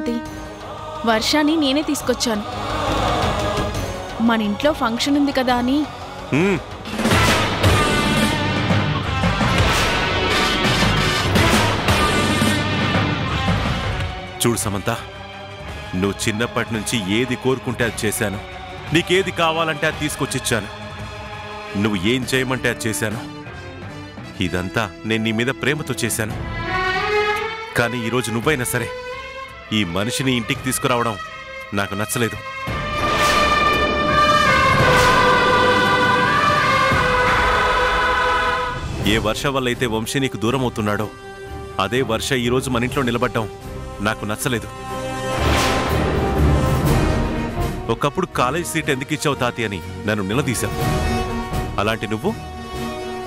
తాతి. వర్షాన్ని నేనే తీసుకొచ్చాను. మన ఇంట్లో ఫంక్షన్ ఉంది కదా అని. చూడు సమంత, నువ్వు చిన్నప్పటి నుంచి ఏది కోరుకుంటే అది చేశాను. నీకేది కావాలంటే అది తీసుకొచ్చిచ్చాను. నువ్వు ఏం చేయమంటే అది చేశాను. ఇదంతా నేను నీ మీద ప్రేమతో చేశాను. కానీ ఈరోజు నువ్వైనా సరే ఈ మనిషిని ఇంటికి తీసుకురావడం నాకు నచ్చలేదు. ఏ వర్ష వల్ల అయితే వంశీ నీకు దూరం అవుతున్నాడో అదే వర్ష ఈరోజు మన ఇంట్లో నిలబడ్డం నాకు నచ్చలేదు. ఒకప్పుడు కాలేజ్ సీట్ ఎందుకు ఇచ్చావు తాతి అని నన్ను నిలదీశావు. అలాంటి నువ్వు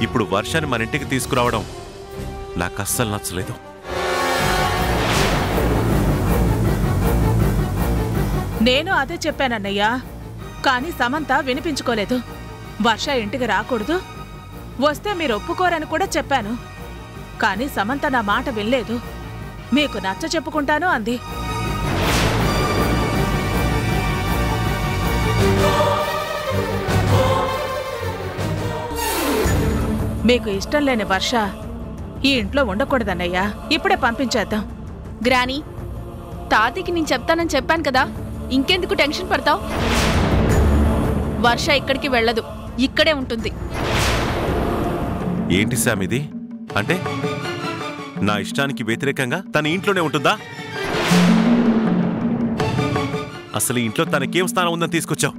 ఇప్పుడు వర్షాన్ని మన ఇంటికి తీసుకురావడం నాకు అస్సలు నచ్చలేదు. నేను అదే చెప్పానన్నయ్యా, కానీ సమంత వినిపించుకోలేదు. వర్ష ఇంటికి రాకూడదు, వస్తే మీరు ఒప్పుకోరని కూడా చెప్పాను. కానీ సమంత నా మాట వినలేదు. మీకు నచ్చ చెప్పుకుంటాను అంది. మీకు ఇష్టం లేని వర్ష ఈ ఇంట్లో ఉండకూడదన్నయ్యా. ఇప్పుడే పంపించేద్దాం. గ్రానీ, తాతయ్యకి నేను చెప్తానని చెప్పాను కదా, ఇంకెందుకు టెన్షన్ పడతావు? వర్ష ఇక్కడికి వెళ్ళదు, ఇక్కడే ఉంటుంది. ఏంటి శామ్ ఇది? అంటే నా ఇష్టానికి వ్యతిరేకంగా తన ఇంట్లోనే ఉంటుందా? అసలు ఇంట్లో తనకేం స్థానం ఉందని తీసుకొచ్చావు?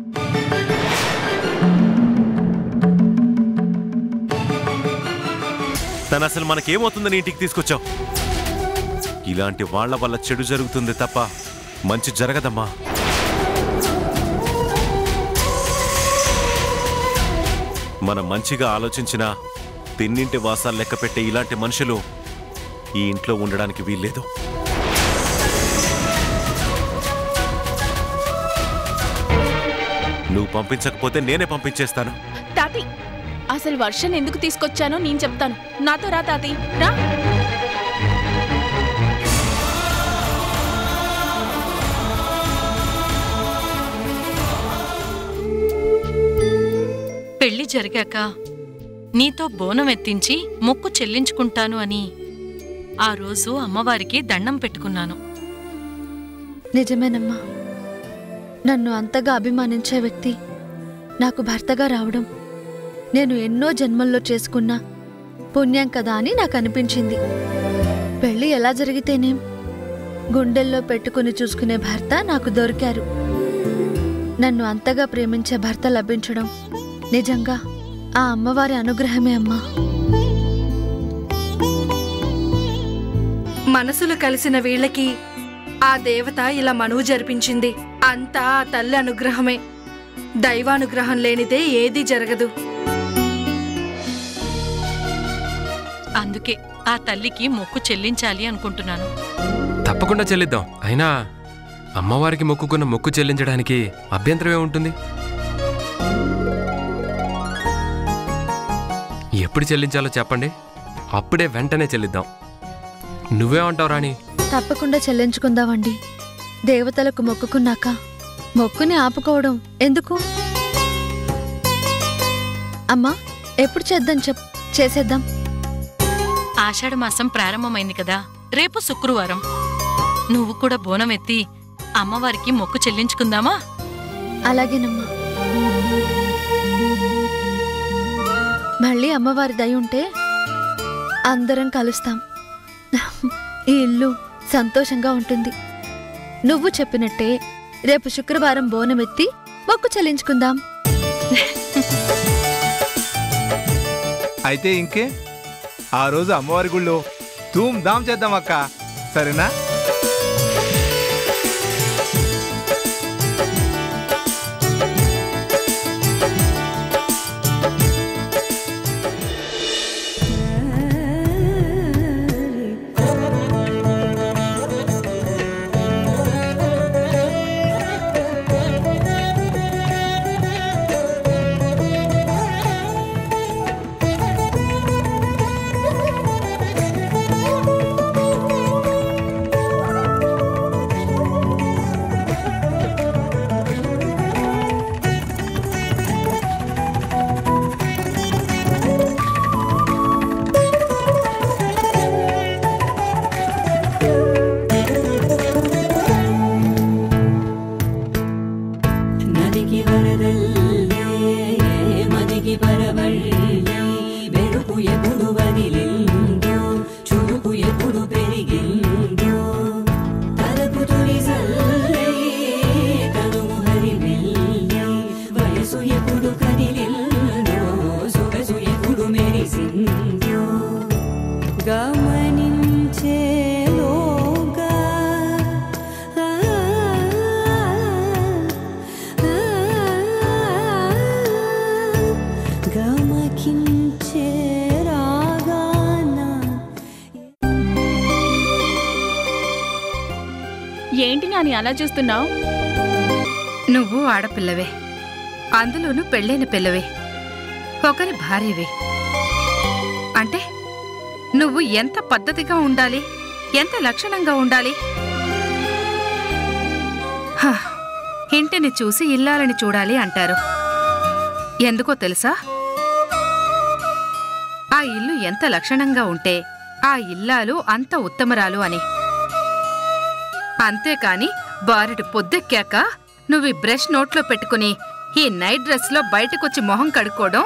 తను అసలు మనకేమవుతుందని ఇంటికి తీసుకొచ్చావు? ఇలాంటి వాళ్ల వల్ల చెడు జరుగుతుంది తప్ప మంచి జరగదమ్మా. మనం మంచిగా ఆలోచించినా తిన్నింటి వాసాలు లెక్క పెట్టే ఇలాంటి మనుషులు ఈ ఇంట్లో ఉండడానికి వీల్లేదు. నువ్వు పంపించకపోతే నేనే పంపించేస్తాను. తాతి, అసలు వర్షం ఎందుకు తీసుకొచ్చానో నేను చెప్తాను. నాతో రా తాతి, రా. పెళ్లి జరిగాక నీతో బోనం ఎత్తించి మొక్కు చెల్లించుకుంటాను అని ఆ రోజు అమ్మవారికి దండం పెట్టుకున్నాను. నిజమేనమ్మా. నన్ను అంతగా అభిమానించే వ్యక్తి నాకు భర్తగా రావడం నేను ఎన్నో జన్మల్లో చేసుకున్న పుణ్యం కదా అని నాకు అనిపించింది. పెళ్లి ఎలా జరిగితేనేం గుండెల్లో పెట్టుకుని చూసుకునే భర్త నాకు దొరికారు. నన్ను అంతగా ప్రేమించే భర్త లభించడం నిజంగా ఆ అమ్మవారి అనుగ్రహమే అమ్మా. మనసులు కలిసిన వీళ్ళకి ఆ దేవత ఇలా మనువు జరిపించింది. అంతా ఆ తల్లి అనుగ్రహమే. దైవానుగ్రహం లేనిదే ఏదీ జరగదు. అందుకే ఆ తల్లికి మొక్కు చెల్లించాలి అనుకుంటున్నాను. తప్పకుండా చెల్లిద్దాం. అయినా అమ్మవారికి మొక్కుకున్న మొక్కు చెల్లించడానికి అభ్యంతరమే ఉంటుంది. ఎప్పుడు చెల్లించాలో చెప్పండి, అప్పుడే వెంటనే చెల్లిద్దాం. నువ్వేమంటావు రాణి? తప్పకుండా చెల్లించుకుందామండి. దేవతలకు మొక్కుకున్నాక మొక్కుని ఆపుకోవడం ఎందుకు? అమ్మా, ఎప్పుడు చేద్దాం చేసేద్దాం. ఆషాఢమాసం ప్రారంభమైంది కదా, రేపు శుక్రవారం. నువ్వు కూడా బోనం ఎత్తి అమ్మవారికి మొక్కు చెల్లించుకుందామా? అలాగేనమ్మా. మళ్ళీ అమ్మవారి దయ ఉంటే అందరం కలుస్తాం. ఈ ఇల్లు సంతోషంగా ఉంటుంది. నువ్వు చెప్పినట్టే రేపు శుక్రవారం బోనమెత్తి మొక్కు చెల్లించుకుందాం. అయితే ఇంకే ఆ రోజు అమ్మవారి గుళ్ళో ధూమ్ ధామ్ చేద్దాం అక్క, సరేనా? ఎప్పుడు వదిలిందో చూపు ఎప్పుడు పెరిగిందో తలపు తొలి జల్లే తనువు హరిమెల్లే వయసు ఎప్పుడు కదిలిందో సొగసు ఎప్పుడు మెరిసిందో గమనించేలోగా గమకించే రాగాన ఏంటి నాని అలా చూస్తున్నావు? నువ్వు ఆడపిల్లవే, అందులోనూ పెళ్ళైన పిల్లవే, ఒకరి భార్యవే. అంటే నువ్వు ఎంత పద్ధతిగా ఉండాలి, ఎంత లక్షణంగా ఉండాలి. హ, ఇంటిని చూసి ఇల్లాలని చూడాలి అంటారు. ఎందుకో తెలుసా? ఆ ఇల్లు ఎంత లక్షణంగా ఉంటే ఆ ఇల్లాలు అంత ఉత్తమరాలు అని. అంతేకాని బారెడు పొద్దెక్కాక నువ్వు ఈ బ్రష్ నోట్లో పెట్టుకుని ఈ నైట్ డ్రెస్లో బయటకొచ్చి మొహం కడుక్కోవడం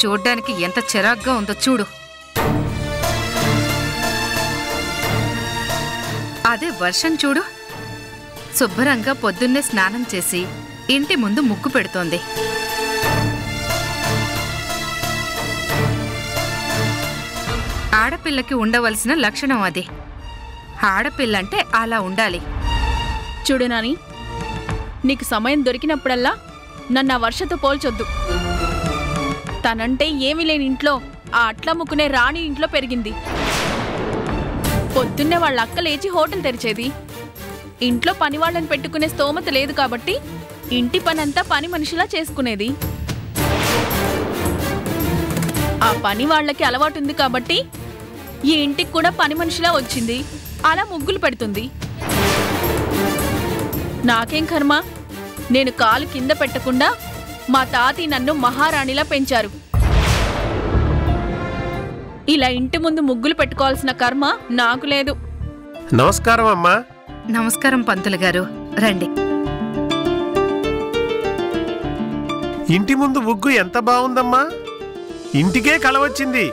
చూడ్డానికి ఎంత చిరాగ్గా ఉందో చూడు. అదే వర్షం చూడు, శుభ్రంగా పొద్దున్నే స్నానం చేసి ఇంటి ముందు ముగ్గు పెడుతోంది. ఆడపిల్లకి ఉండవలసిన లక్షణం అది. ఆడపిల్లంటే అలా ఉండాలి. చూడు నాని, నీకు సమయం దొరికినప్పుడల్లా నన్ను ఆ వర్షతో పోల్చొద్దు. తనంటే ఏమీ లేని ఇంట్లో ఆ అట్లా ముక్కునే రాణి ఇంట్లో పెరిగింది. పొద్దున్నే వాళ్ళ అక్క లేచి హోటల్ తెరిచేది. ఇంట్లో పని వాళ్ళని పెట్టుకునే స్తోమత లేదు కాబట్టి ఇంటి పనంతా పని మనిషిలా చేసుకునేది. ఆ పని వాళ్ళకి అలవాటుంది కాబట్టి ఈ ఇంటికి కూడా పని మనిషిలా వచ్చింది. అలా ముగ్గులు పెడుతుంది. నాకేం కర్మ, నేను కాలు కింద పెట్టకుండా మా తాతయ్య నన్ను మహారాణిలా పెంచారు. ఇలా ఇంటి ముందు ముగ్గులు పెట్టుకోవాల్సిన కర్మ నాకు లేదు. నమస్కారం అమ్మా. నమస్కారం పంతులు గారు, రండి. ఇంటి ముందు ముగ్గు ఎంత బాగుందమ్మా. ఇంటికే కలవచ్చింది.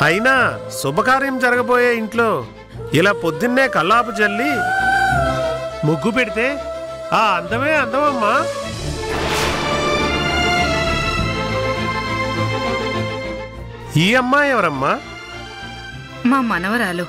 అయినా శుభకార్యం జరగబోయే ఇంట్లో ఇలా పొద్దున్నే కల్లాపు జల్లి ముగ్గు పెడితే ఆ అందమే అందమమ్మా. ఈ అమ్మాయి ఎవరమ్మా? మా మనవరాలు.